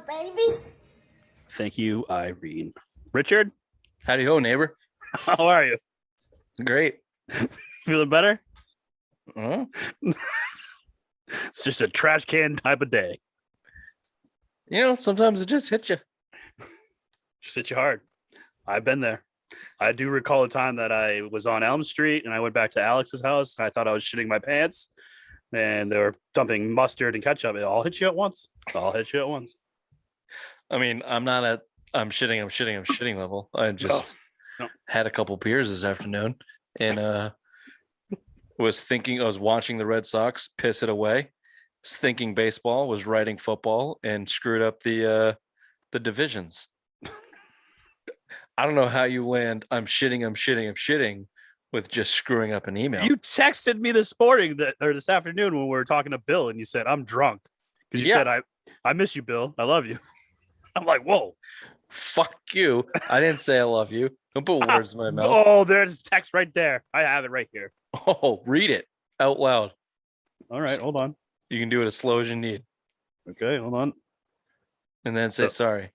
babies. Thank you, Irene. Richard, Howdy ho, neighbor. how are you? Great. Feeling better? Huh? It's just a trash can type of day. You know, sometimes it just hits you. Just hit you hard. I've been there. I do recall a time that I was on Elm Street and I went back to Alex's house. I thought I was shitting my pants and they were dumping mustard and ketchup. It all hit you at once. All hit you at once. I mean, I'm not at I'm shitting level. I just No. had a couple beers this afternoon and was thinking I was watching the Red Sox piss it away. Was thinking baseball, was writing football, and screwed up the divisions. I don't know how you land I'm shitting with just screwing up an email. You texted me this morning or this afternoon when we were talking to Bill and you said, I'm drunk. Because you Yeah. said, I miss you, Bill. I love you. I'm like, whoa. Fuck you. I didn't say I love you. Don't put words in my mouth. Oh, there's text right there. I have it right here. Oh, read it out loud. All right, hold on. You can do it as slow as you need. Okay, hold on. And then say sorry.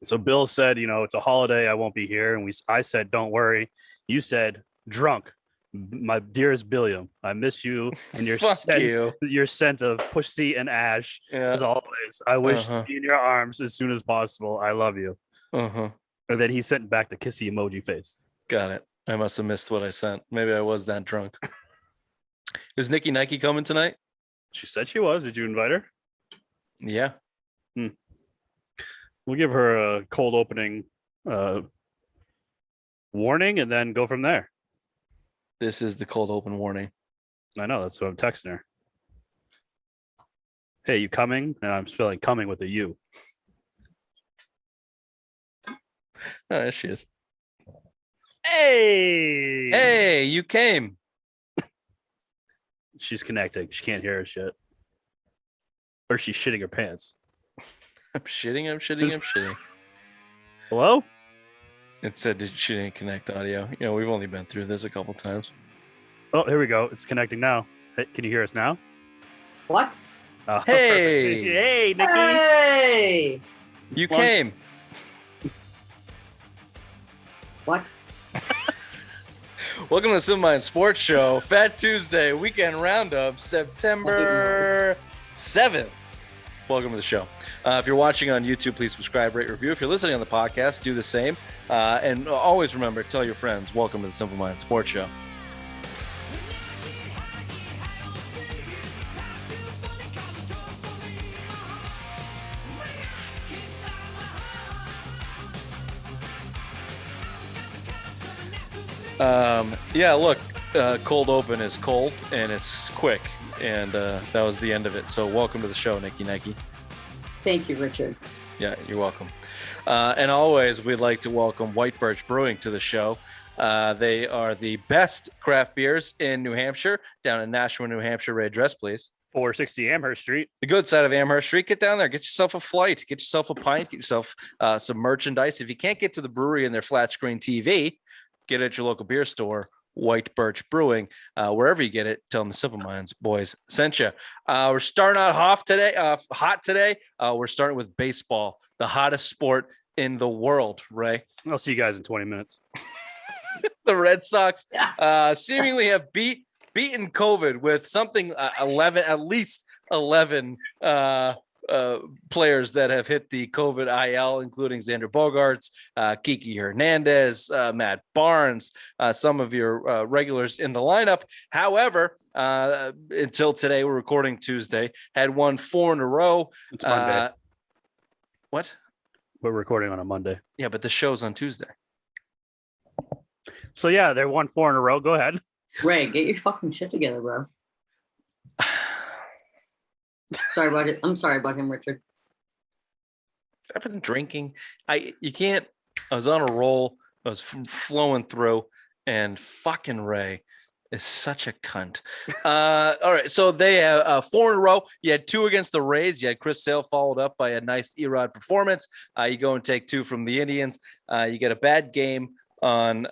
So Bill said, it's a holiday. I won't be here. And I said, don't worry. You said, drunk. My dearest Billiam, I miss you and your Fuck scent, you. your scent of pussy and ash Yeah. as always. I wish Uh-huh. to be in your arms as soon as possible. I love you. Uh-huh. And then he sent back the kissy emoji face. Got it. I must have missed what I sent. Maybe I was that drunk. Is Nikki Nike coming tonight? She said she was. Did you invite her? Yeah. We'll give her a cold opening warning and then go from there. This is the cold open warning. I know. That's what I'm texting her. Hey, you coming? And I'm spelling coming with a U. Oh, there she is. Hey! Hey, you came. She's connecting. She can't hear us yet. Or she's shitting her pants. I'm shitting. Hello? It said she didn't connect audio. You know, we've only been through this a couple times. Oh, here we go. It's connecting now. Hey, can you hear us now? What? Oh, Hey! perfect. Hey, Nikki! Hey! You Lunch. came. What? Welcome to the Simple Mind Sports Show. Fat Tuesday weekend roundup, September 7th. Welcome to the show. If you're watching on YouTube, please subscribe, rate, review. If you're listening on the podcast, do the same. And always remember, tell your friends, welcome to the Simple Mind Sports Show. Yeah, look, cold open is cold and it's quick. And that was the end of it. So welcome to the show, Nikki Nike. Thank you, Richard. Yeah, you're welcome. And always, we'd like to welcome White Birch Brewing to the show. They are the best craft beers in New Hampshire, down in Nashua, New Hampshire. Ray, address, please. 460 Amherst Street. The good side of Amherst Street. Get down there. Get yourself a flight. Get yourself a pint. Get yourself some merchandise. If you can't get to the brewery and their flat screen TV, get it at your local beer store. White Birch Brewing, wherever you get it, tell them the Simple Minds boys sent you. We're starting out hot today. We're starting with baseball, the hottest sport in the world. Ray, I'll see you guys in 20 minutes. the Red Sox seemingly have beaten COVID with something 11, at least 11 players that have hit the COVID IL, including Xander Bogaerts, Kiki Hernandez, Matt Barnes, some of your regulars in the lineup. However, until today, we're recording Tuesday, had won 4 in a row. It's Monday. What? We're recording on a Monday. Yeah, but the show's on Tuesday. So, yeah, they won 4 in a row. Go ahead. Ray, get your fucking shit together, bro. Sorry about it. I'm sorry about him, Richard. I've been drinking. You can't. I was on a roll. I was flowing through, and fucking Ray is such a cunt. All right, so they have 4 in a row. You had 2 against the Rays. You had Chris Sale followed up by a nice Erod performance. You go and take 2 from the Indians. You get a bad game on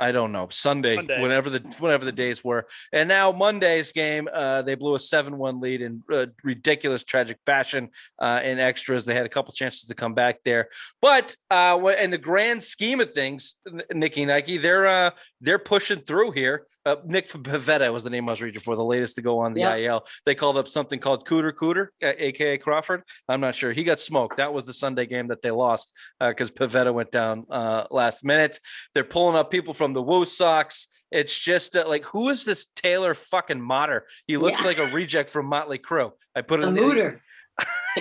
I don't know. Sunday, Monday. whatever the days were. And now Monday's game, they blew a 7-1 lead in ridiculous, tragic fashion in extras. They had a couple chances to come back there. But in the grand scheme of things, Nicky Nike, they're pushing through here. Nick Pivetta was the name I was reaching for, the latest to go on the IL. They called up something called Cooter, a.k.a. Crawford. I'm not sure. He got smoked. That was the Sunday game that they lost because Pivetta went down last minute. They're pulling up people from the Red Sox. It's just like, who is this Taylor fucking Motter? He looks like a reject from Motley Crue. I put it in Mooter.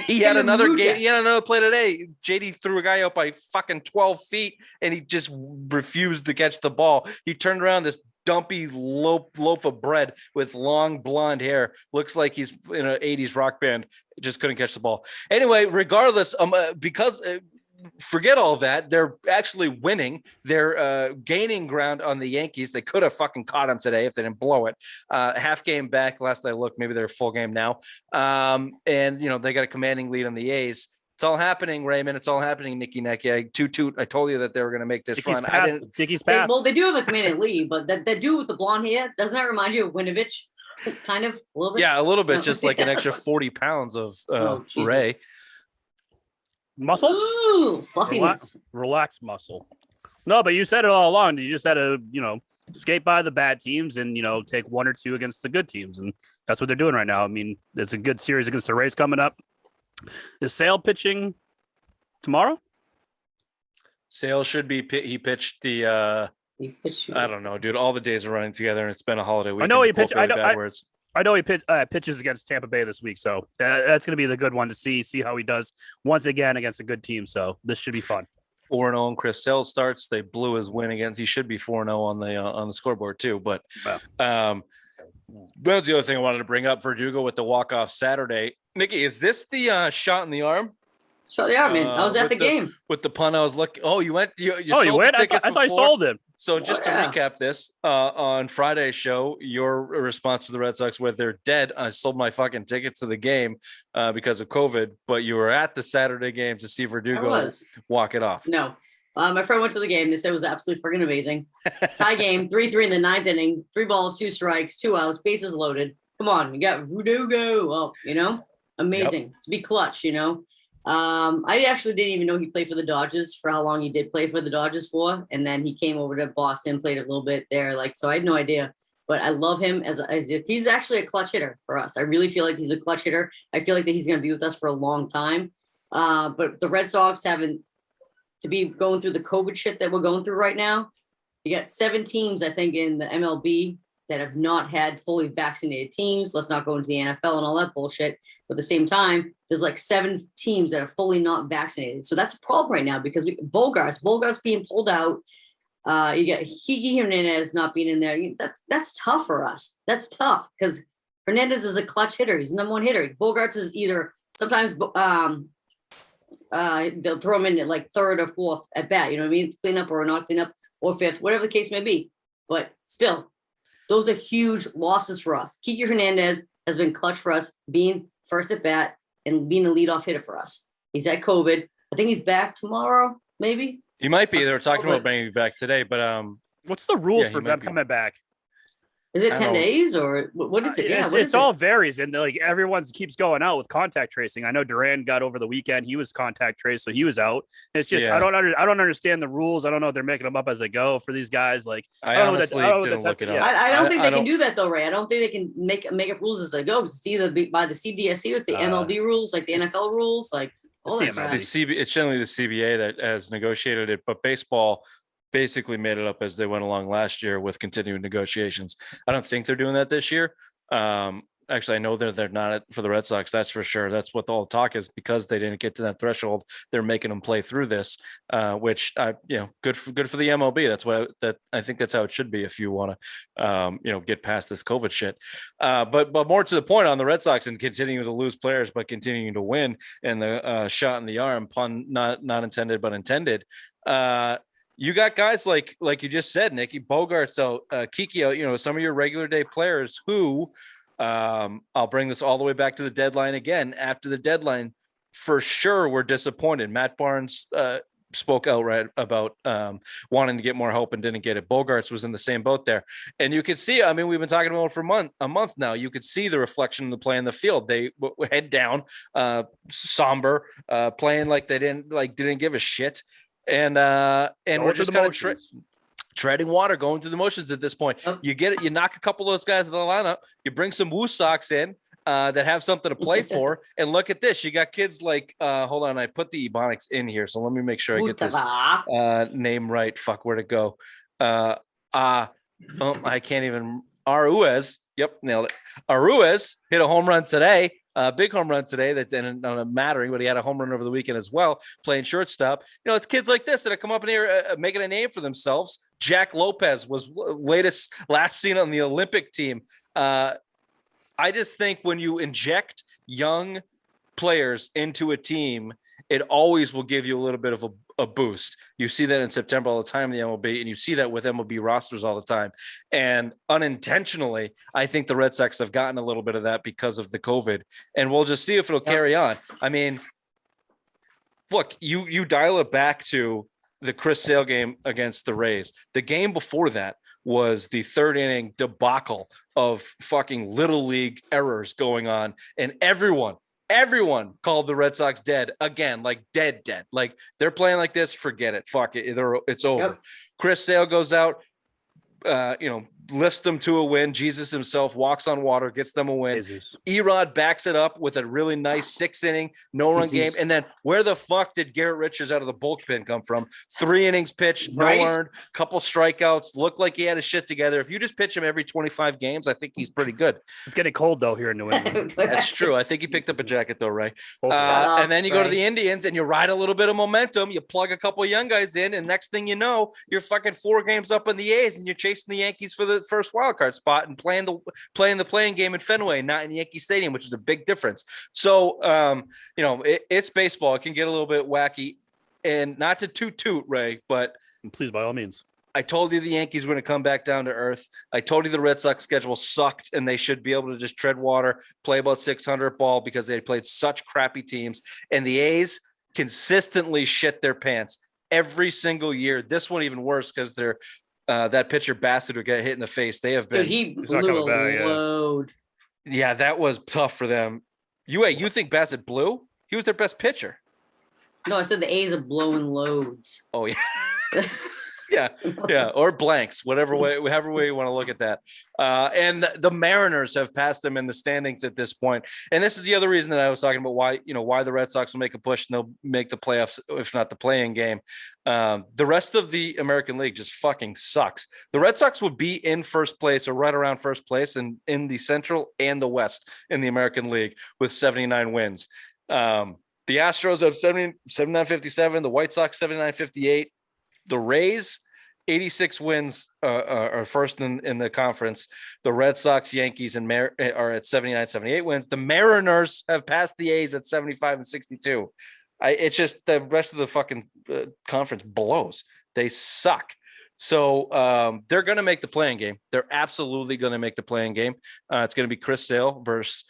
He had another game. He had another play today. JD threw a guy out by fucking 12 feet and he just refused to catch the ball. He turned around this dumpy loaf of bread with long blonde hair. Looks like he's in an 80s rock band. Just couldn't catch the ball. Anyway, regardless, because forget all that. They're actually winning. They're gaining ground on the Yankees. They could have fucking caught them today if they didn't blow it. Half game back. Last I looked, maybe they're a full game now. And, they got a commanding lead on the A's. It's all happening, Raymond. It's all happening, Nicky Necky. I told you that they were going to make this Dickey's run. Dickey's pass. Well, they do have a commanding lead, but that dude with the blonde hair, doesn't that remind you of Winovich? Kind of, a little bit? Yeah, a little bit. Just like an extra 40 pounds of Ray. Muscle? Ooh, fluffiness. Relax muscle. No, but you said it all along. You just had to, skate by the bad teams and, take one or two against the good teams. And that's what they're doing right now. I mean, it's a good series against the Rays coming up. Is Sale pitching tomorrow? Sale should be. He pitched the. I don't know, dude. All the days are running together, and it's been a holiday week. I know he pitched. I know he pitches against Tampa Bay this week, so that's going to be the good one to see how he does once again against a good team. So this should be fun. 4-0 and Chris Sale starts. They blew his win against. He should be 4-0 on the scoreboard too. But that was the other thing I wanted to bring up. Verdugo with the walk-off Saturday. Nicky, is this the shot in the arm? Shot in the arm, man. I was at the game. With the punt, I was looking. Oh, you went? You went? I thought you sold him. So just to recap this, on Friday's show, your response to the Red Sox where they're dead. I sold my fucking tickets to the game because of COVID, but you were at the Saturday game to see Verdugo walk it off. No. My friend went to the game. They said it was absolutely friggin' amazing. Tie game, 3-3 in the ninth inning, 3 balls, 2 strikes, 2 outs, bases loaded. Come on, you got Verdugo. Oh, amazing. To be clutch, I actually didn't even know he played for the Dodgers for how long he did play for the Dodgers for. And then he came over to Boston, played a little bit there. So I had no idea. But I love him as if he's actually a clutch hitter for us. I really feel like he's a clutch hitter. I feel like that he's going to be with us for a long time. But the Red Sox haven't to be going through the COVID shit that we're going through right now. You got 7 teams, I think, in the MLB that have not had fully vaccinated teams. Let's not go into the NFL and all that bullshit. But at the same time, there's like 7 teams that are fully not vaccinated. So that's a problem right now because Bogart's being pulled out. You got Higgy Hernandez not being in there. That's tough for us. That's tough because Hernandez is a clutch hitter. He's the number 1 hitter. Bogart's is either sometimes they'll throw him in at like 3rd or 4th at bat. You know what I mean? It's clean up or not clean up or 5th, whatever the case may be. But still, those are huge losses for us. Kiki Hernandez has been clutch for us, being first at bat and being a leadoff hitter for us. He's had COVID. I think he's back tomorrow, maybe. He might be. They were talking about bringing him back today, but what's the rules for them coming back? Is it 10 days or what is it? It all varies, and everyone keeps going out with contact tracing. I know Duran got over the weekend; he was contact traced, so he was out. It's just I don't understand the rules. I don't know if they're making them up as they go for these guys. I honestly didn't look it up. I don't think they can do that though, Ray. I don't think they can make up rules as they go. It's either by the CDSC or it's the MLB rules, like the NFL rules, like all that stuff. It's generally the CBA that has negotiated it, but baseball basically made it up as they went along last year with continuing negotiations. I don't think they're doing that this year. Actually, I know they're not for the Red Sox. That's for sure. That's what the whole talk is because they didn't get to that threshold. They're making them play through this, which good for the MLB. I think that's how it should be if you want to, get past this COVID shit. But more to the point on the Red Sox and continuing to lose players, but continuing to win and the shot in the arm, pun not intended, but intended. You got guys like you just said, Nicky, Bogart's out, Kiki out, some of your regular day players who I'll bring this all the way back to the deadline again. After the deadline, for sure, we're disappointed. Matt Barnes spoke outright about wanting to get more help and didn't get it. Bogarts was in the same boat there. And you could see, I mean, we've been talking about it for a month now. You could see the reflection of the play in the field. They head down, somber, playing like they didn't give a shit. And we're just kind of treading water, going through the motions at this point. Yep. You get it. You knock a couple of those guys in the lineup. You bring some Woo Sox in that have something to play for. And look at this. You got kids like, hold on. I put the Ebonics in here. So let me make sure I get this name right. Fuck, where'd it go? I can't even. Aruez. Yep, nailed it. Aruez hit a home run today. Big home run today that didn't matter, but he had a home run over the weekend as well, playing shortstop. You know, it's kids like this that have come up in here making a name for themselves. Jack Lopez was last seen on the Olympic team. I just think when you inject young players into a team, it always will give you a little bit of a boost. You see that in September all the time in the MLB, and you see that with MLB rosters all the time. And unintentionally, I think the Red Sox have gotten a little bit of that because of the COVID. And we'll just see if it'll carry on. I mean, look, you dial it back to the Chris Sale game against the Rays. The game before that was the third inning debacle of fucking little league errors going on. And everyone called the Red Sox dead again, like dead. Like they're playing like this, forget it. Fuck it. It's over. Yep. Chris Sale goes out, lifts them to a win. Jesus himself walks on water, gets them a win. Erod backs it up with a really nice 6 inning, no run game. And then where the fuck did Garrett Richards out of the bullpen come from? 3 innings pitched, no earned, couple strikeouts, looked like he had his shit together. If you just pitch him every 25 games, I think he's pretty good. It's getting cold though here in New England. That's true. I think he picked up a jacket though, Ray. And then you go to the Indians and you ride a little bit of momentum. You plug a couple of young guys in, and next thing you know, you're fucking 4 games up on the A's, and you're chasing the Yankees for the first wild card spot and playing the playing game in Fenway, not in Yankee Stadium, which is a big difference. So, it's baseball. It can get a little bit wacky, and not to toot, Ray, but please, by all means. I told you the Yankees were going to come back down to earth. I told you the Red Sox schedule sucked, and they should be able to just tread water, play about 600 ball because they played such crappy teams. And the A's consistently shit their pants every single year. This one even worse because they're that pitcher Bassett who got hit in the face. They have been. Dude, he blew a load. Yeah, that was tough for them. You think Bassett blew? He was their best pitcher. No, I said the A's are blowing loads. Oh yeah. Yeah, or blanks, however way you want to look at that. And the Mariners have passed them in the standings at this point. And this is the other reason that I was talking about why the Red Sox will make a push and they'll make the playoffs, if not the play-in game. The rest of the American League just fucking sucks. The Red Sox would be in first place or right around first place in the Central and the West in the American League with 79 wins. The Astros have 79-57, the White Sox 79-58. The Rays, 86 wins are first in the conference. The Red Sox, Yankees, and are at 79-78 wins. The Mariners have passed the A's at 75-62. It's just the rest of the fucking conference blows. They suck. So they're going to make the play-in game. They're absolutely going to make the play-in game. It's going to be Chris Sale versus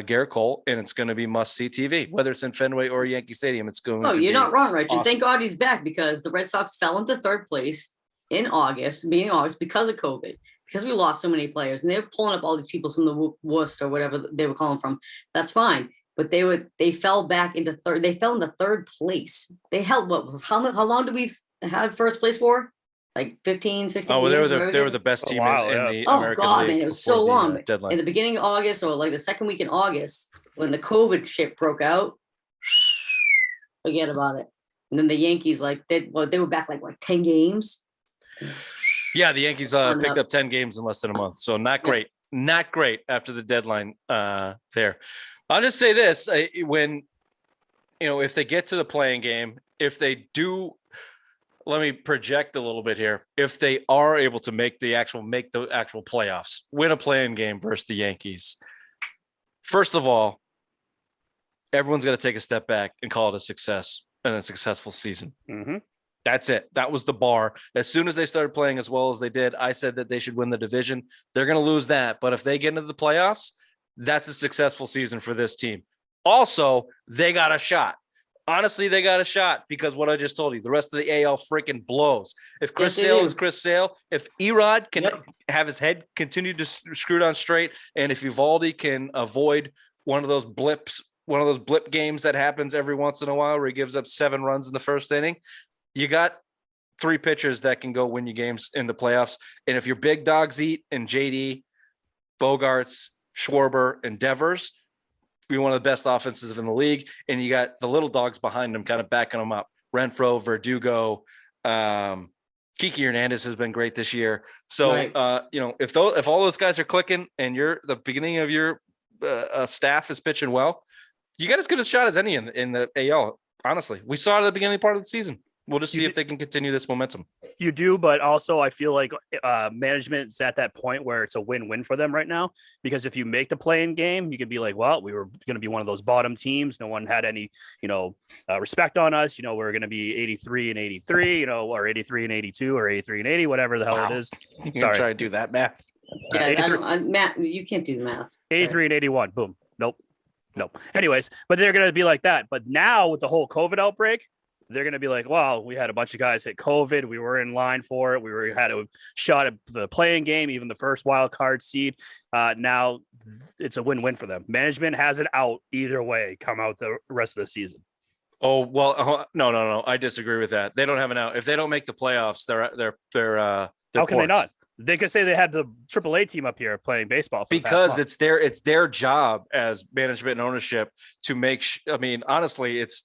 Garrett Cole, and it's going to be must-see TV, whether it's in Fenway or Yankee Stadium. It's going. No, to you're be not wrong, Richard. awesome. Thank God he's back because the Red Sox fell into third place in beginning of August, because of COVID, because we lost so many players, and they were pulling up all these people from the Worcester or whatever they were calling from. That's fine, but they fell back into third. They fell into third place. They held how long did we have first place for? Like 15, 16 Oh, well, years, they were the best team in the American God, League. Man, it was so long. Deadline. In the beginning of August, or like the second week in August, when the COVID shit broke out, forget about it. And then the Yankees, they were back like 10 games. Yeah, the Yankees picked up 10 games in less than a month. So not great. Yeah. Not great after the deadline there. I'll just say this. When, if they get to the play-in game, if they do, let me project a little bit here. If they are able to make the actual playoffs, win a play-in game versus the Yankees, first of all, everyone's got to take a step back and call it a success and a successful season. Mm-hmm. That's it. That was the bar. As soon as they started playing as well as they did, I said that they should win the division. They're going to lose that. But if they get into the playoffs, that's a successful season for this team. Also, they got a shot. Honestly, they got a shot because what I just told you, the rest of the AL freaking blows. If Chris Yes, they Sale do. is Chris Sale, if Erod can Yep. have his head continue to screwed on straight, and if Evaldi can avoid one of those blip games that happens every once in a while where he gives up 7 runs in the first inning, you got 3 pitchers that can go win you games in the playoffs. And if your big dogs eat and JD, Bogarts, Schwarber, and Devers, be one of the best offenses in the league, and you got the little dogs behind them kind of backing them up. Renfro, Verdugo, Kiki Hernandez has been great this year. So, Right. if all those guys are clicking and you're the beginning of your staff is pitching well, you got as good a shot as any in the AL. Honestly, we saw it at the beginning part of the season. We'll just see if they can continue this momentum. You do, but also I feel like management's at that point where it's a win-win for them right now. Because if you make the play-in game, you could be like, well, we were going to be one of those bottom teams. No one had any, respect on us. We're going to be 83 and 83, or 83 and 82 or 83 and 80, whatever the hell it is. You can try to do that math. Yeah, Matt, you can't do the math. 83 and 81. Boom. Nope. Anyways, but they're going to be like that. But now with the whole COVID outbreak, they're going to be like, well, we had a bunch of guys hit COVID. We were in line for it. We had a shot at the playing game, even the first wild card seed. Now it's a win-win for them. Management has it out either way, come out the rest of the season. Oh, well, no. I disagree with that. They don't have an out. If they don't make the playoffs, they're how can they not? They could say they had the AAA team up here playing baseball because it's their job as management and ownership to make. Honestly, it's.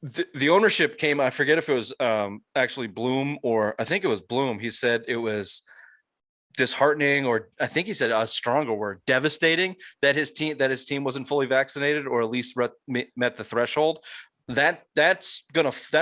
The ownership came, I forget if it was actually Bloom or I think it was Bloom. He said it was disheartening, or I think he said a stronger word, devastating, that his team wasn't fully vaccinated or at least met the threshold. That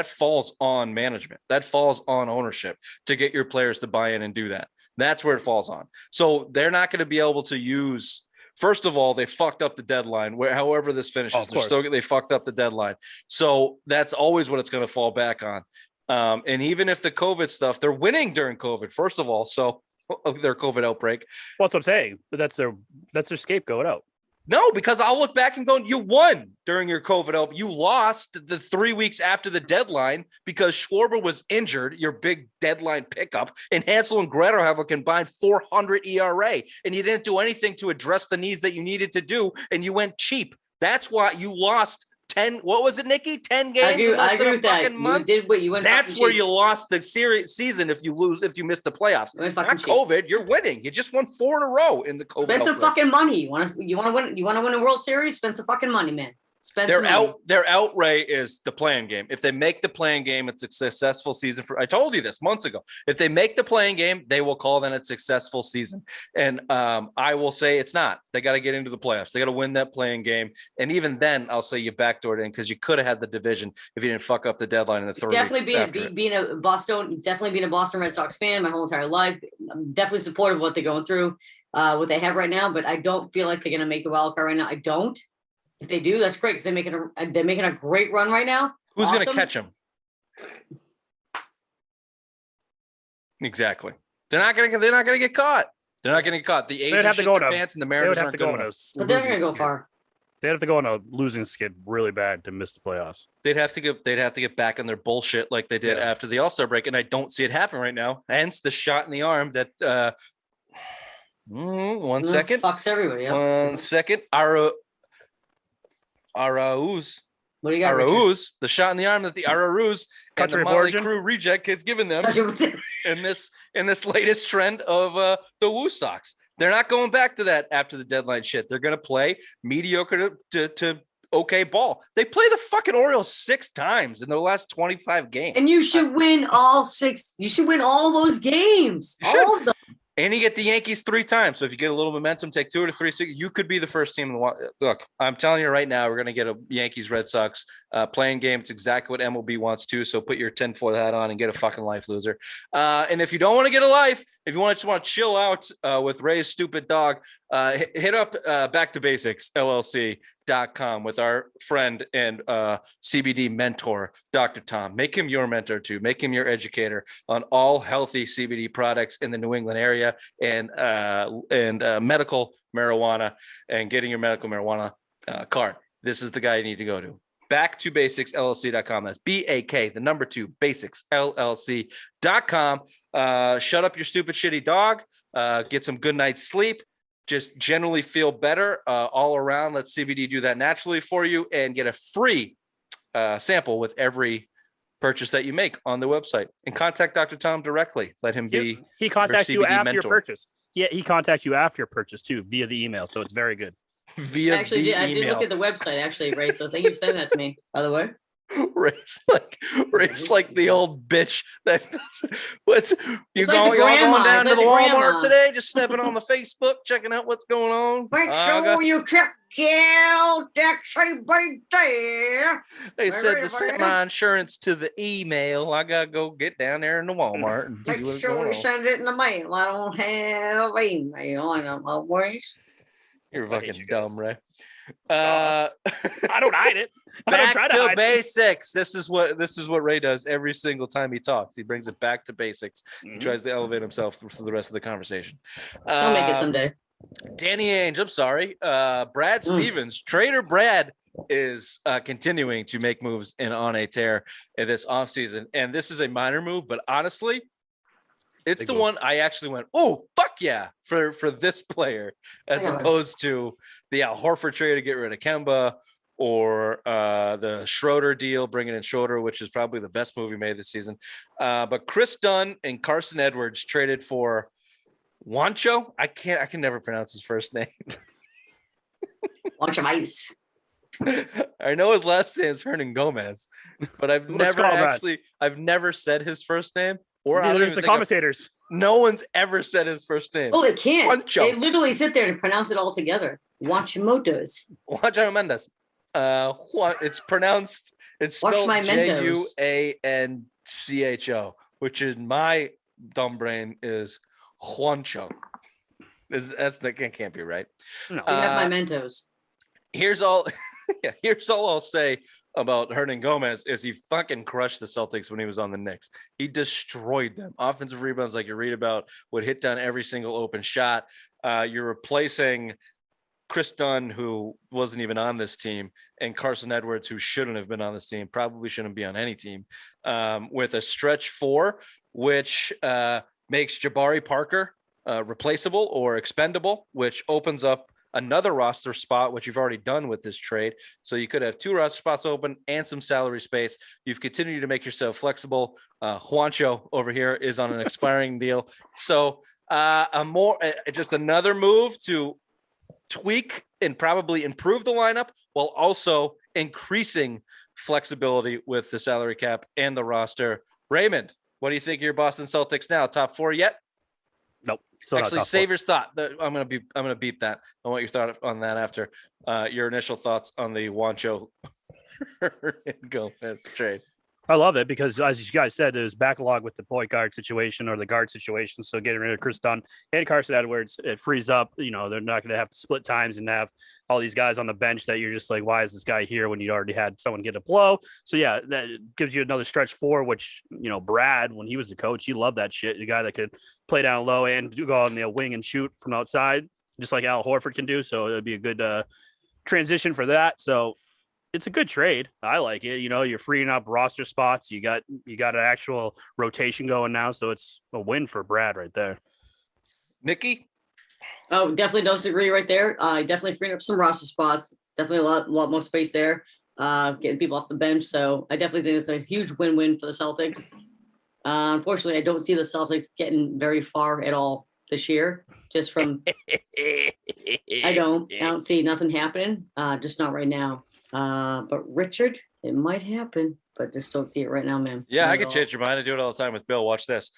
falls on management. That falls on ownership to get your players to buy in and do that. That's where it falls on. So they're not going to be able to use. First of all, they fucked up the deadline. However this finishes, they fucked up the deadline. So that's always what it's going to fall back on. And even if the COVID stuff, they're winning during COVID. First of all, so their COVID outbreak. Well, that's what I'm saying. But that's their scapegoat out. No, because I'll look back and go, you won during your COVID outbreak. You lost the 3 weeks after the deadline because Schwarber was injured, your big deadline pickup, and Hansel and Gretel have a combined 400 ERA, and you didn't do anything to address the needs that you needed to do, and you went cheap. That's why you lost 10. What was it, Nikki? 10 games. I agree with that. Month? You went. That's where you lost the season if you missed the playoffs. Not COVID. You're winning. You just won 4 in a row in the COVID. Spend some fucking money. You want to win? You want to win a World Series? Spend some fucking money, man. Their outlay is the playing game. If they make the playing game, it's a successful season. I told you this months ago. If they make the playing game, they will call that a successful season. And I will say it's not. They got to get into the playoffs. They got to win that playing game. And even then, I'll say you backdoored in because you could have had the division if you didn't fuck up the deadline in the third. Definitely being a Boston Red Sox fan my whole entire life. I'm definitely supportive of what they're going through, what they have right now. But I don't feel like they're going to make the wild card right now. I don't. If they do, that's great because they're making a great run right now. Who's going to catch them? Exactly. They're not going to get caught. They're not going to get caught. The A's have to go pants, and the Mariners aren't going to. But they're going to go far. They'd have to go on a losing skid really bad to miss the playoffs. They'd have to get back on their bullshit like they did after the All-Star break, and I don't see it happen right now. Hence the shot in the arm that. 1 second. Fucks everybody. Yep. 1 second. Arauz. What do you got? Arauz, the shot in the arm that the Arauz and the Motley origin? Crue reject has given them in this latest trend of the Woo Sox. They're not going back to that after the deadline shit. They're going to play mediocre to okay ball. They play the fucking Orioles 6 times in the last 25 games. And you should win all 6. You should win all those games. All of them. And you get the Yankees 3 times. So if you get a little momentum, take 2 or 3, you could be the first team in the look. I'm telling you right now, we're going to get a Yankees Red Sox playing game. It's exactly what MLB wants to. So put your tinfoil hat on and get a fucking life, loser. And if you don't want to get a life, if you just want to chill out with Ray's stupid dog, hit up Back to Basics LLC.com with our friend and CBD mentor, Dr. Tom. Make him your mentor too. Make him your educator on all healthy CBD products in the New England area and medical marijuana and getting your medical marijuana card. This is the guy you need to go to. backtobasicsllc.com. That's BAK, the number 2, basicsllc.com. Shut up your stupid, shitty dog. Get some good night's sleep. Just generally feel better all around. Let CBD do that naturally for you and get a free sample with every purchase that you make on the website. And contact Dr. Tom directly. Let him be He contacts you CBD after mentor. your purchase. Yeah, he contacts you after your purchase too via the email. So it's very good. Via Actually, the I did email. look at the website, actually, Ray. So thank you for saying that to me, by the way. Ray's like the old bitch that what's you It's like going the y'all grandma. going down It's to like the the Walmart grandma. today, just stepping on the Facebook, checking out what's going on. Make sure you check out that CBD. They Right, said right, to send right. my insurance to the email. I gotta go get down there in the Walmart and see Make what's sure going you on. send it in the mail. I don't have email. I know my ways. You're I hate fucking you guys. dumb, Ray. I don't hide it. I don't try Back to to hide it. basics. This is what Ray does every single time he talks. He brings it back to basics. He Mhm. tries to elevate himself for the rest of the conversation. I'll make it someday. Danny Ainge, I'm sorry. Brad Stevens, Trader Brad is continuing to make moves on a tear in this offseason. And this is a minor move, but honestly, it's Big the move. one I actually went, oh, fuck yeah, for this player, as Yeah. opposed to the Al Horford trade to get rid of Kemba or the Schroeder deal, bringing in Schroeder, which is probably the best move he made this season. But Chris Dunn and Carson Edwards traded for Juancho. I can never pronounce his first name. Watch of ice. I know his last name is Hernangomez, but I've Let's call him that. I've never said his first name. Or I don't Neither even is the think I've- commentators. no one's ever said his first name. Oh, they can't. Juancho. They literally sit there and pronounce it all together. Watchimotos. Juancho Mendes. It's pronounced. It's Watch spelled my Mentos. Juancho, which is my dumb brain is Juancho. That can't be right. No. You have my Mentos. Here's all. Here's all I'll say about Hernangomez is he fucking crushed the Celtics when he was on the Knicks. He destroyed them. Offensive rebounds, like you read about, would hit down every single open shot. You're replacing Chris Dunn, who wasn't even on this team, and Carson Edwards, who shouldn't have been on this team, probably shouldn't be on any team, with a stretch 4, which makes Jabari Parker replaceable or expendable, which opens up another roster spot, which you've already done with this trade. So you could have 2 roster spots open and some salary space. You've continued to make yourself flexible. Juancho over here is on an expiring deal. So just another move to tweak and probably improve the lineup while also increasing flexibility with the salary cap and the roster. Raymond, what do you think of your Boston Celtics now? Top 4 yet? Nope. Still not Actually, top save four. your thought. I'm gonna beep that. I want your thought on that after your initial thoughts on the Juancho Gomez trade. I love it because, as you guys said, there's backlog with the point guard situation or the guard situation. So getting rid of Chris Dunn and Carson Edwards, it frees up. You know, they're not going to have to split times and have all these guys on the bench that you're just like, why is this guy here when you already had someone get a blow? So yeah, that gives you another stretch 4, which, you know, Brad, when he was the coach, he loved that shit. The guy that could play down low and go on the wing and shoot from outside, just like Al Horford can do. So it'd be a good transition for that. So it's a good trade. I like it. You know, you're freeing up roster spots. You got an actual rotation going now. So it's a win for Brad right there. Nikki? Oh, definitely don't disagree right there. Definitely freeing up some roster spots. Definitely a lot more space there. Getting people off the bench. So I definitely think it's a huge win-win for the Celtics. Unfortunately, I don't see the Celtics getting very far at all this year. Just from I don't see nothing happening. Just not right now. But Richard, it might happen, but just don't see it right now, man. Yeah, Not I at can all. change your mind. I do it all the time with Bill. Watch this.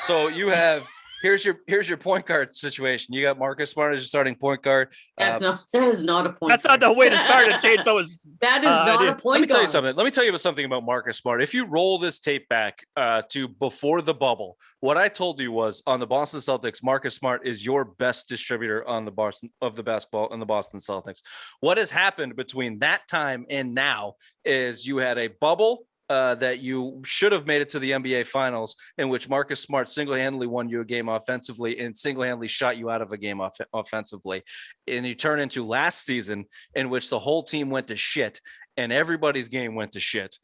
So you have here's your point guard situation. You got Marcus Smart as your starting point guard. That is not a point. That's not the way to start a change. So it's That is not a point. Let me tell you something. Let me tell you about something about Marcus Smart. If you roll this tape back to before the bubble, what I told you was on the Boston Celtics, Marcus Smart is your best distributor on the basketball in the Boston Celtics. What has happened between that time and now is you had a bubble that you should have made it to the NBA Finals, in which Marcus Smart single-handedly won you a game offensively and single-handedly shot you out of a game offensively. And you turn into last season, in which the whole team went to shit, and everybody's game went to shit.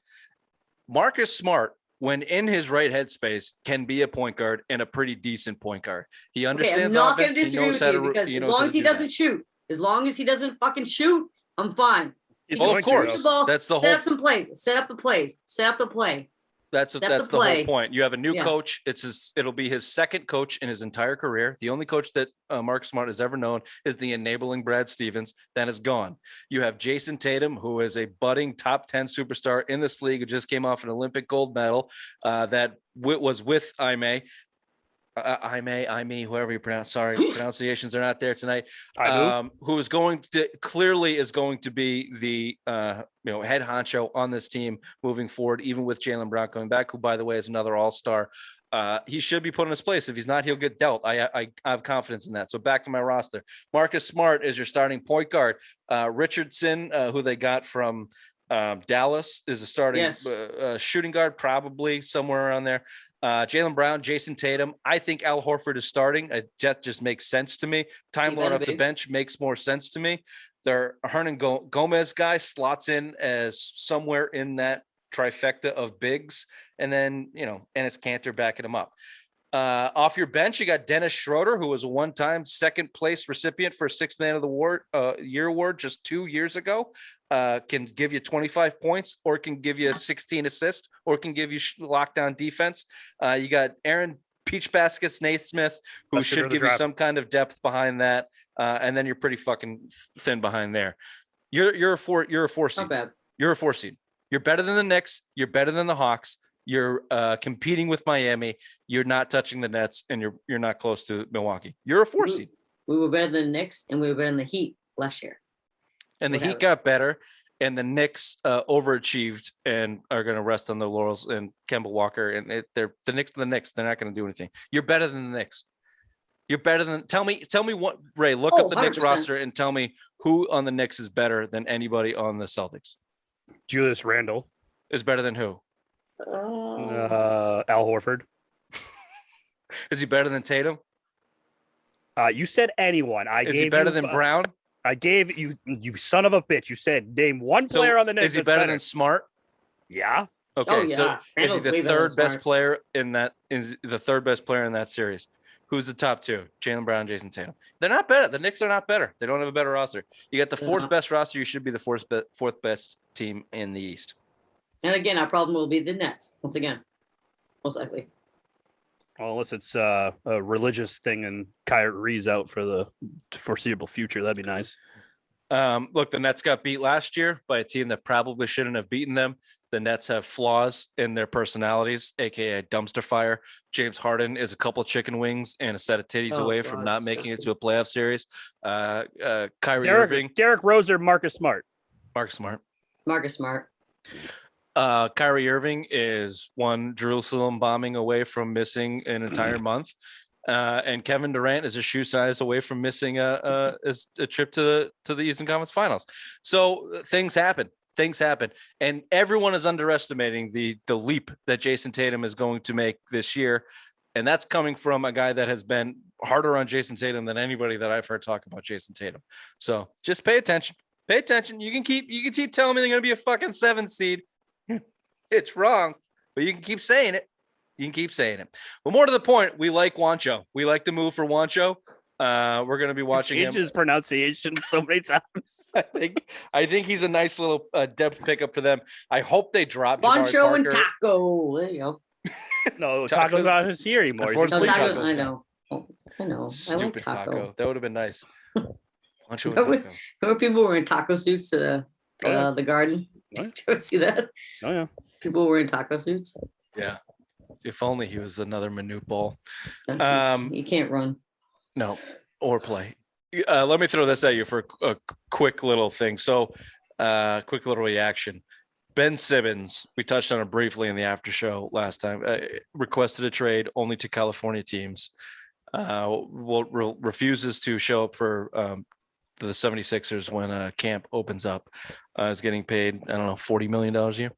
Marcus Smart, when in his right headspace, can be a point guard and a pretty decent point guard. He understands I'm not going offense. to disagree with you because as long as he doesn't shoot, as long as he doesn't fucking shoot, I'm fine. Well, of course, the ball, that's the set whole. up some plays. Set up the plays. Set up the play. That's the whole point. You have a new coach. It'll be his second coach in his entire career. The only coach that Mark Smart has ever known is the enabling Brad Stevens. That is gone. You have Jason Tatum, who is a budding top 10 superstar in this league, who just came off an Olympic gold medal that was with Ime, whoever you pronounce. Sorry, pronunciations are not there tonight. Who is going to be the head honcho on this team moving forward, even with Jaylen Brown coming back, who by the way is another all-star. He should be put in his place. If he's not, he'll get dealt. I have confidence in that. So back to my roster. Marcus Smart is your starting point guard. Richardson, who they got from Dallas, is a starting shooting guard, probably somewhere around there. Jaylen Brown, Jason Tatum. I think Al Horford is starting. That just makes sense to me. Time Lord off the bench makes more sense to me. Their Hernangomez guy slots in as somewhere in that trifecta of bigs, and then Enes Kanter backing him up. Off your bench, you got Dennis Schroeder, who was a one-time second place recipient for Sixth Man of the Year award just 2 years ago. Can give you 25 points, or can give you 16 assists, or can give you lockdown defense. You got Aaron Peach Baskets Naismith, who should give you some kind of depth behind that, and then you're pretty fucking thin behind there. You're a 4 seed. Not bad. You're a 4 seed. You're better than the Knicks. You're better than the Hawks. You're competing with Miami. You're not touching the Nets, and you're not close to Milwaukee. You're a 4 seed. We were better than the Knicks, and we were better than the Heat last year. And the Heat got better, and the Knicks overachieved and are going to rest on their laurels. And Kemba Walker, and they're the Knicks. The Knicks, they're not going to do anything. You're better than the Knicks. You're better than. Tell me what, Ray. Look up the 100%. Knicks roster and tell me who on the Knicks is better than anybody on the Celtics. Julius Randle is better than who? Al Horford. Is he better than Tatum? You said anyone. Is he better than Brown? I gave you son of a bitch. You said name one player on the Knicks. Is he better than Smart? Yeah. Okay. So is he the third best player in that? Is the third best player in that series? Who's the top two? Jaylen Brown, Jason Tatum. They're not better. The Knicks are not better. They don't have a better roster. You got the fourth best roster. You should be the fourth best team in the East. And again, our problem will be the Nets once again, most likely. Well, unless it's a religious thing and Kyrie's out for the foreseeable future, that'd be nice. Look, the Nets got beat last year by a team that probably shouldn't have beaten them. The Nets have flaws in their personalities, aka dumpster fire. James Harden is a couple chicken wings and a set of titties away from not making it to a playoff series. Kyrie Irving, Derrick Rose, or Marcus Smart. Marcus Smart. Kyrie Irving is one Jerusalem bombing away from missing an entire month. And Kevin Durant is a shoe size away from missing a trip to the Eastern Conference Finals. So things happen. And everyone is underestimating the leap that Jason Tatum is going to make this year. And that's coming from a guy that has been harder on Jason Tatum than anybody that I've heard talk about Jason Tatum. So just pay attention. You can keep telling me they're going to be a fucking 7 seed. It's wrong, but you can keep saying it. But more to the point, we like Juancho. We like the move for Juancho. We're going to be watching him. His pronunciation so many times. I think he's a nice little depth pickup for them. I hope they drop Juancho and Taco. There you go. No, Taco's not here anymore. I know. Stupid I like Taco. That would have been nice. Juancho and Taco. Remember people wearing taco suits to the garden? Did you ever see that? Oh yeah. People wearing taco suits. Yeah. If only he was another Manute Ball. He can't run. No, or play. Let me throw this at you for a quick little thing. So, quick little reaction. Ben Simmons, we touched on it briefly in the after show last time, requested a trade only to California teams. Refuses to show up for the 76ers when camp opens up. Is getting paid, I don't know, $40 million a year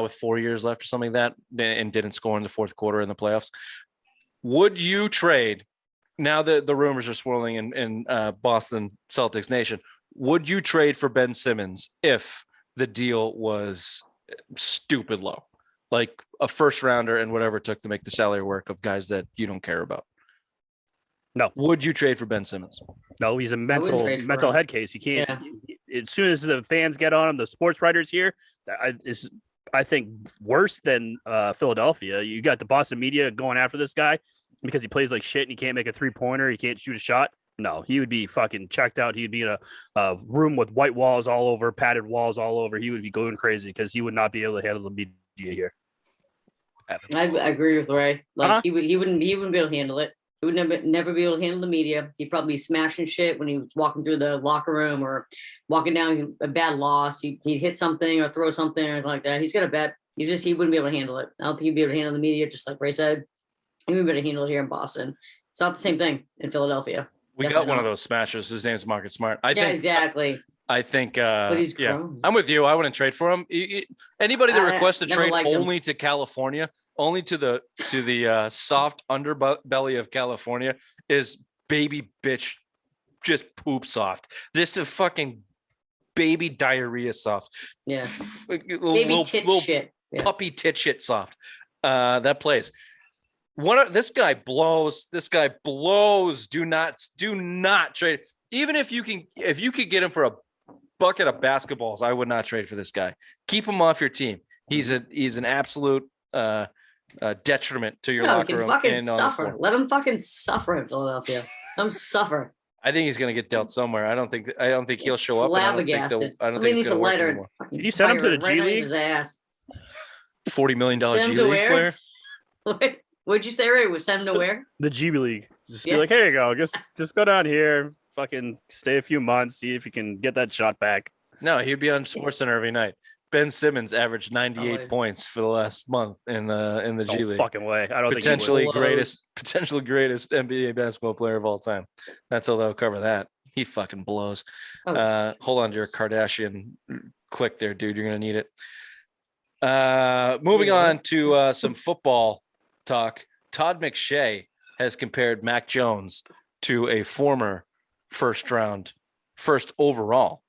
with 4 years left or something like that, and didn't score in the fourth quarter in the playoffs. Would you trade, now that the rumors are swirling in Boston Celtics Nation, would you trade for Ben Simmons if the deal was stupid low, like a first rounder and whatever it took to make the salary work of guys that you don't care about. No. Would you trade for Ben Simmons? No, he's a wouldn't trade for mental him. head case. He can't. Yeah. As soon as the fans get on him, the sports writers here, is I think worse than Philadelphia. You got the Boston media going after this guy because he plays like shit and he can't make a 3-pointer. He can't shoot a shot. No, he would be fucking checked out. He'd be in a room with white walls all over, padded walls all over. He would be going crazy because he would not be able to handle the media here. I agree with Ray. Like he wouldn't be able to handle it. He would never be able to handle the media. He'd probably be smashing shit when he was walking through the locker room or walking down a bad loss. He'd hit something or throw something or anything like that. He's got a bet. He wouldn't be able to handle it. I don't think he'd be able to handle the media, just like Ray said. He wouldn't be able to handle it here in Boston. It's not the same thing in Philadelphia. We got one of those smashers. His name's Marcus Smart. I think exactly. I think, But he's yeah, grown. I'm with you. I wouldn't trade for him. Anybody that requests a never trade liked him. only to California, only to the soft underbelly of California is baby bitch, just poop soft. Just a fucking baby diarrhea soft. Yeah. Baby tit shit. Yeah. Puppy tit shit soft. That plays. This guy blows. This guy blows. Do not trade. Even if you could get him for a bucket of basketballs, I would not trade for this guy. Keep him off your team. He's an absolute detriment to your locker room. Fucking suffer. Let him fucking suffer in Philadelphia. Let him suffer. I think he's going to get dealt somewhere. I don't think he'll show up. Flabbergasted. Somebody needs to light her. Can you send him to the G League? His ass. $40 million G League player. What'd you say, Ray? Send him to where? The G League. Just be like, here you go. Just go down here. Fucking stay a few months. See if you can get that shot back. No, he'd be on SportsCenter every night. Ben Simmons averaged 98 points for the last month in the G League. Fucking way. I don't potentially think greatest NBA basketball player of all time. That's how they'll cover that. He fucking blows. Hold on to your Kardashian click there, dude. You're gonna need it. Moving on to some football talk. Todd McShay has compared Mac Jones to a former first overall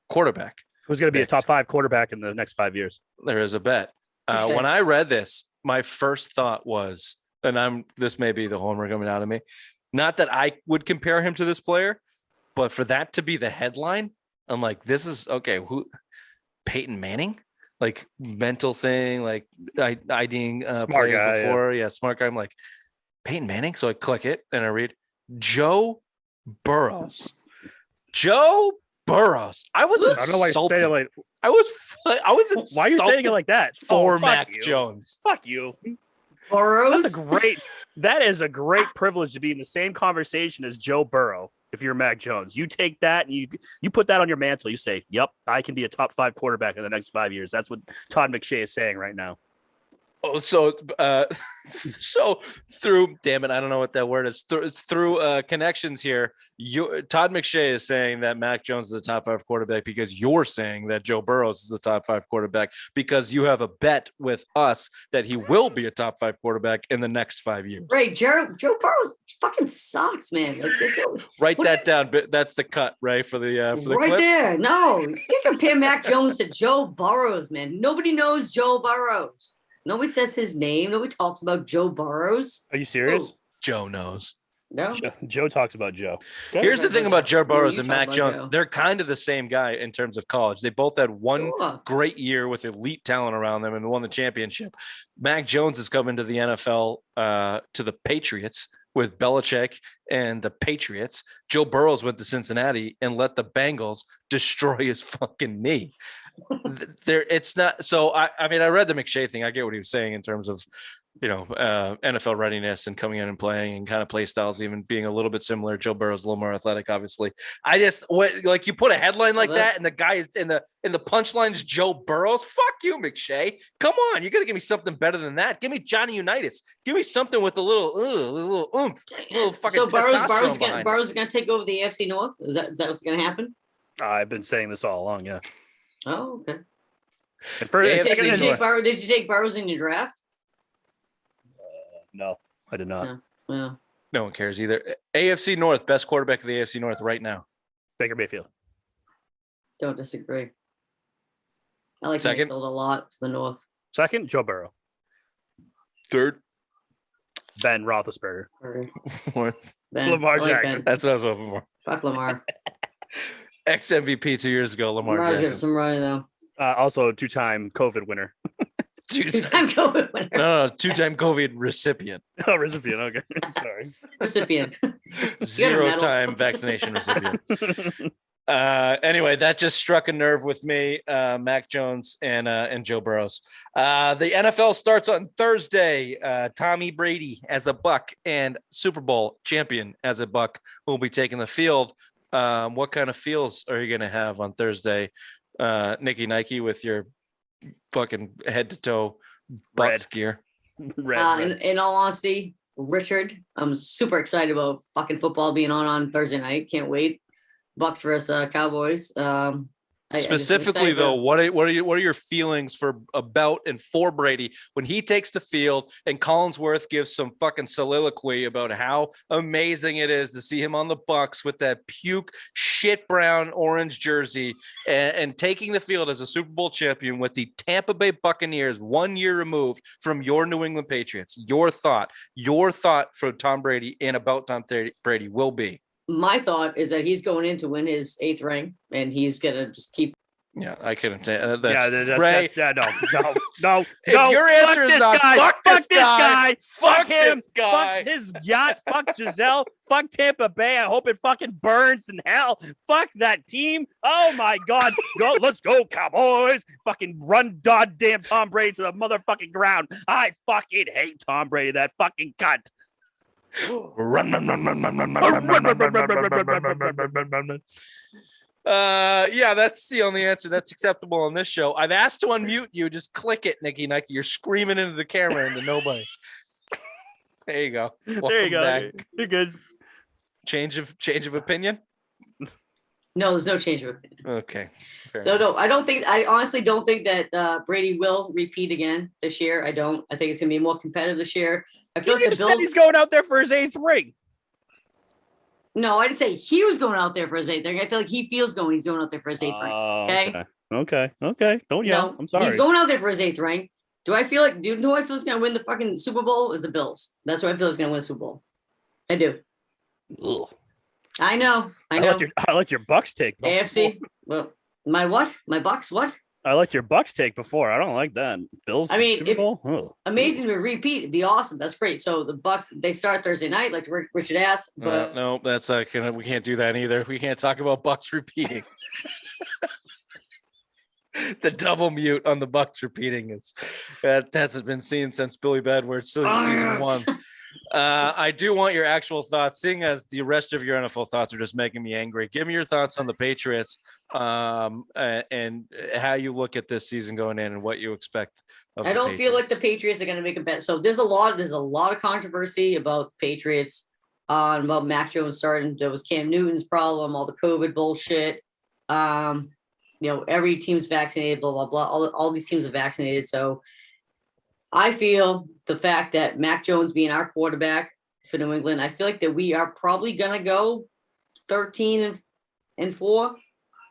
quarterback. Who's going to be a top 5 quarterback in the next 5 years? There is a bet. When I read this, my first thought was, and this may be the homer coming out of me, not that I would compare him to this player, but for that to be the headline, I'm like, this is okay. Who? Peyton Manning? Like mental thing, like IDing smart guy before. Yeah, smart guy. I'm like, Peyton Manning. So I click it and I read Joe Burrows. Joe Burrows. I was insulted. I don't know why you say it like. I was insulted. Why are you saying it like that? For Mac Jones. Fuck you. Burrows. That is a great privilege to be in the same conversation as Joe Burrow. If you're Mac Jones, you take that and you put that on your mantle. You say, "Yep, I can be a top 5 quarterback in the next 5 years." That's what Todd McShay is saying right now. Oh, so through, damn it, I don't know what that word is. Through connections here, Todd McShay is saying that Mac Jones is a top 5 quarterback because you're saying that Joe Burrows is the top 5 quarterback because you have a bet with us that he will be a top 5 quarterback in the next 5 years. Right, Joe Burrows fucking sucks, man. Like, Write that down. That's the cut, right? For the right clip? there. No, you can't compare Mac Jones to Joe Burrows, man. Nobody knows Joe Burrows. Nobody says his name. Nobody talks about Joe Burrows. Are you serious? Ooh. Joe knows. No. Joe talks about Joe. Here's the thing about Joe Burrows and Mac Jones. Joe. They're kind of the same guy in terms of college. They both had one great year with elite talent around them and won the championship. Mac Jones has come into the NFL to the Patriots with Belichick and the Patriots. Joe Burrows went to Cincinnati and let the Bengals destroy his fucking knee. It's not so. I mean, I read the McShay thing. I get what he was saying in terms of, NFL readiness and coming in and playing and kind of play styles, even being a little bit similar. Joe Burrow's a little more athletic, obviously. I just like you put a headline like that, and the guy is in the punchline is Joe Burrows. Fuck you, McShay. Come on, you got to give me something better than that. Give me Johnny Unitas. Give me something with a little oomph, a little fucking. So Burrow's is gonna take over the AFC North. Is that what's gonna happen? I've been saying this all along. Yeah. Oh, okay. Did you take Burrows in your draft? No, I did not. No. No one cares either. AFC North, best quarterback of the AFC North right now. Baker Mayfield. Don't disagree. I like Second? Mayfield a lot for the North. Second, Joe Burrow. Third. Ben Roethlisberger. Fourth. Ben, Lamar I like Jackson. Ben. That's what I was hoping for. Fuck Lamar. Ex MVP 2 years ago, Lamar Lamar's getting Jackson. some running though. Also, a 2-time COVID winner. Two-time COVID winner. No, 2-time COVID recipient. Oh, recipient. Okay. Sorry. Recipient. 0-time vaccination recipient. Anyway, that just struck a nerve with me, Mac Jones and Joe Burrows. The NFL starts on Thursday. Tommy Brady as a Buck and Super Bowl champion as a Buck will be taking the field. What kind of feels are you going to have on Thursday, Nikki Nike, with your fucking head to toe Bucks gear? Red. In all honesty, Richard, I'm super excited about fucking football being on Thursday night. Can't wait. Bucks versus Cowboys. Specifically, though, what are your feelings about and for Brady when he takes the field and Collinsworth gives some fucking soliloquy about how amazing it is to see him on the Bucks with that puke shit brown orange jersey and taking the field as a Super Bowl champion with the Tampa Bay Buccaneers 1 year removed from your New England Patriots? Your thought for Tom Brady and about Tom Brady will be. My thought is that he's going in to win his 8th ring, and he's gonna just keep. Yeah, I couldn't say No. if your answer is not fuck this guy, fuck him, fuck his yacht, fuck Giselle, fuck Tampa Bay. I hope it fucking burns in hell. Fuck that team. Oh my God. Let's go, Cowboys. Fucking run goddamn Tom Brady to the motherfucking ground. I fucking hate Tom Brady, that fucking cunt. Yeah, that's the only answer that's acceptable on this show. I've asked to unmute you. Just click it, Nikki Nike. You're screaming into the camera into nobody. There you go. There you go. Back. You're good. Change of opinion? No, there's no change of opinion. Okay. So no, I honestly don't think that Brady will repeat again this year. I don't. I think it's gonna be more competitive this year. I feel like the said Bills. he's going out there for his 8th ring. No, I didn't say he was going out there for his 8th ring. I feel like he's going out there for his 8th ring. Okay. Okay. Don't yell. No, I'm sorry. He's going out there for his 8th ring. Do you know who I feel is gonna win the fucking Super Bowl? Is the Bills. That's who I feel is gonna win the Super Bowl. I do. Ugh. I know. I liked your Bucks take. AFC. Well, my what? My Bucks. What? I liked your Bucks take before. I don't like that. Bills. I mean, Super Bowl? Amazing to repeat. It'd be awesome. That's great. So the Bucks, they start Thursday night, like Richard asked. But No, that's not gonna. We can't do that either. We can't talk about Bucks repeating. The double mute on the Bucks repeating is that hasn't been seen since Billy Badward season 1. I do want your actual thoughts, seeing as the rest of your NFL thoughts are just making me angry. Give me your thoughts on the Patriots and how you look at this season going in and what you expect. I don't feel like the Patriots are going to make a bet. So there's a lot of controversy about the Patriots about Mac Jones starting. There was Cam Newton's problem, all the COVID bullshit. Every team's vaccinated, blah, blah, blah. All these teams are vaccinated. So I feel the fact that Mac Jones being our quarterback for New England, I feel like that we are probably going to go 13-4,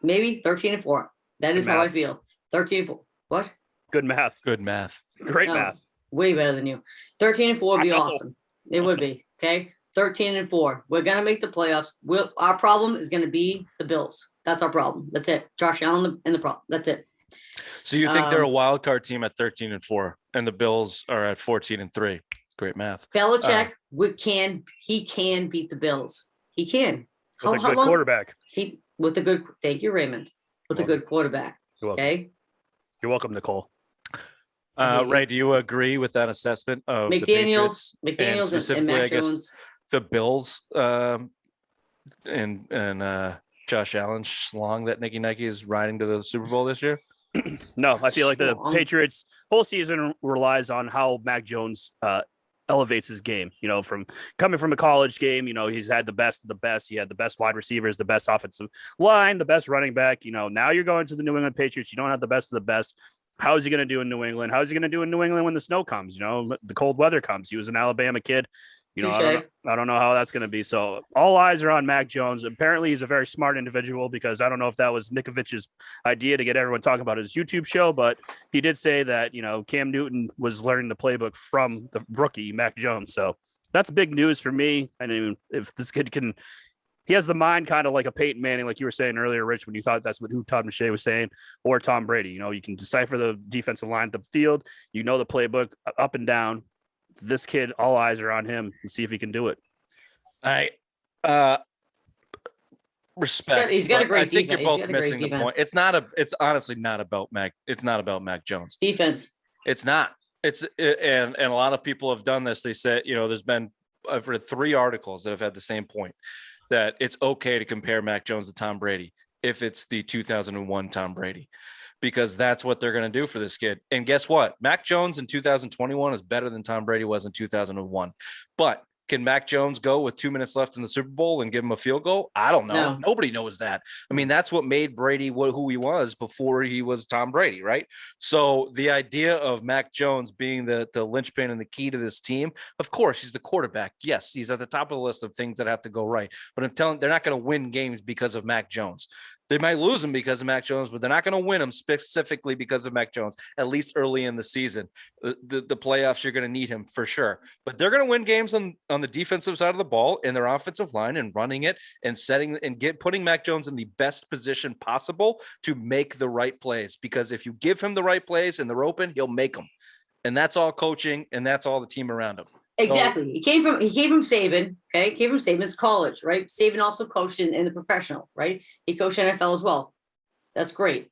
maybe 13-4. That is how I feel. 13-4. What? Good math. Good math. Great math. Way better than you. 13-4 would be awesome. It would be. Okay. 13-4. We're going to make the playoffs. Our problem is going to be the Bills. That's our problem. That's it. Josh Allen and the problem. That's it. So you think they're a wild card team at 13-4 and the Bills are at 14-3. Great math. Belichick he can beat the Bills. He can. With a good quarterback. Thank you, Raymond. With a good quarterback. You're welcome. Okay. You're welcome, Nicole. Ray, do you agree with that assessment of McDaniels and Mac Jones? The Bills and Josh Allen schlong that Nikki Nike is riding to the Super Bowl this year? No, I feel like the Patriots whole season relies on how Mac Jones elevates his game. From coming from a college game, he's had the best of the best. He had the best wide receivers, the best offensive line, the best running back. Now you're going to the New England Patriots. You don't have the best of the best. How is he going to do in New England? How is he going to do in New England when the snow comes? The cold weather comes. He was an Alabama kid. You know, Touche. I don't know how that's going to be. So all eyes are on Mac Jones. Apparently, he's a very smart individual because I don't know if that was Nikovich's idea to get everyone talking about his YouTube show, but he did say that, Cam Newton was learning the playbook from the rookie, Mac Jones. So that's big news for me. I mean, if this kid he has the mind kind of like a Peyton Manning, like you were saying earlier, Rich, when you thought that's who Todd McShay was saying, or Tom Brady. You can decipher the defensive line at the field. You know the playbook up and down. This kid, all eyes are on him and see if he can do it. I respect. He's got a great I think defense. you're both missing the point. It's honestly not about Mac. It's not about Mac Jones. Defense. It's not. And a lot of people have done this. They said, I've read 3 articles that have had the same point, that it's okay to compare Mac Jones to Tom Brady if it's the 2001 Tom Brady, because that's what they're going to do for this kid. And guess what? Mac Jones in 2021 is better than Tom Brady was in 2001. But can Mac Jones go with 2 minutes left in the Super Bowl and give him a field goal? I don't know. No. Nobody knows that. I mean, that's what made Brady who he was before he was Tom Brady, right? So the idea of Mac Jones being the linchpin and the key to this team, of course, he's the quarterback. Yes, he's at the top of the list of things that have to go right. But I'm telling you, they're not going to win games because of Mac Jones. They might lose them because of Mac Jones, but they're not going to win them specifically because of Mac Jones, at least early in the season. The playoffs, you're going to need him for sure. But they're going to win games on the defensive side of the ball in their offensive line and running it and putting Mac Jones in the best position possible to make the right plays. Because if you give him the right plays and they're open, he'll make them. And that's all coaching, and that's all the team around him. Exactly. He came from Saban. Okay. He came from Saban's college, right? Saban also coached in the professional, right? He coached NFL as well. That's great.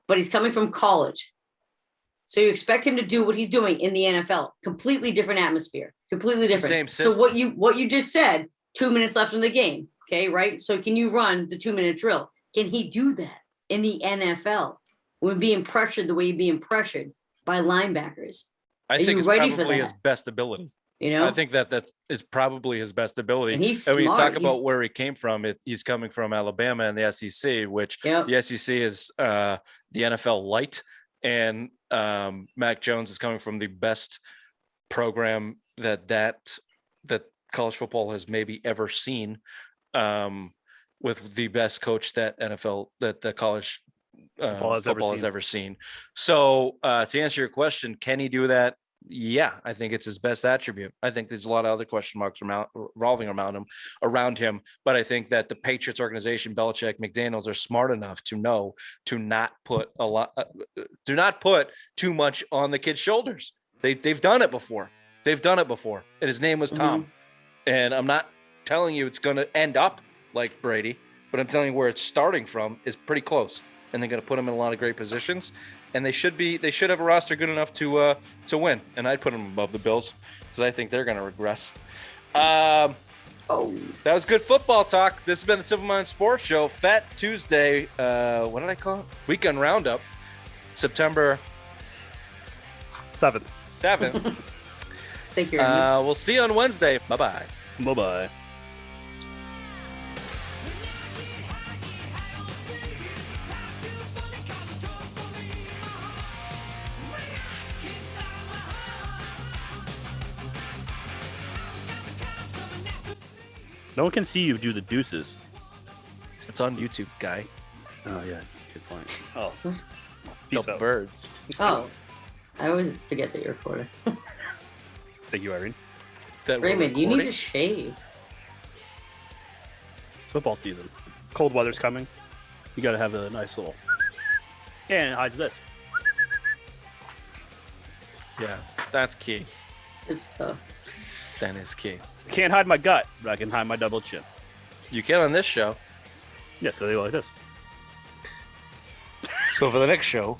But he's coming from college. So you expect him to do what he's doing in the NFL. Completely different atmosphere. Completely different. Same system. So what you just said, 2 minutes left in the game. Okay, right? So can you run the 2-minute drill? Can he do that in the NFL when being pressured the way you're being pressured by linebackers? I think it's probably his best ability. I think that is probably his best ability. And he's when you smart. talk about where he came from, he's coming from Alabama and the SEC, which the SEC is the NFL light, and Mac Jones is coming from the best program that college football has maybe ever seen, with the best coach that the college football has ever seen. So to answer your question, can he do that? Yeah, I think it's his best attribute. I think there's a lot of other question marks revolving around him, but I think that the Patriots organization, Belichick, McDaniels, are smart enough to know to not put too much on the kid's shoulders. They've done it before. And his name was Tom. And I'm not telling you it's going to end up like Brady, but I'm telling you where it's starting from is pretty close. And they're going to put him in a lot of great positions. And they should have a roster good enough to win. And I'd put them above the Bills because I think they're going to regress. That was good football talk. This has been the Simple Mind Sports Show. Fat Tuesday. What did I call it? Weekend Roundup. September 7th. Thank you. We'll see you on Wednesday. Bye-bye. Bye-bye. No one can see you do the deuces. It's on YouTube, guy. Oh, yeah. Good point. Oh. The birds. Oh, I always forget that you're recording. Thank you, Irene. Raymond, you need to shave. It's football season. Cold weather's coming. You got to have a nice little... And it hides this. Yeah, that's key. It's tough. That is key. I can't hide my gut, but I can hide my double chin. You can on this show. Yes, so they go like this. So for the next show...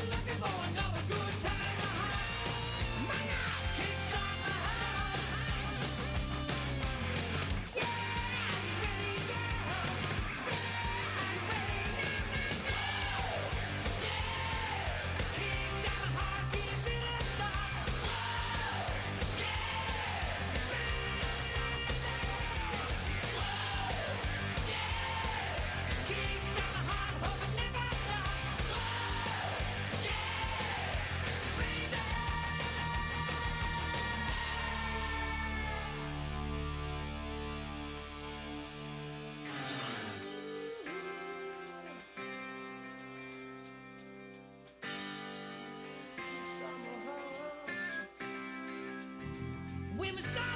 Looking for another good time. My heart can't We must start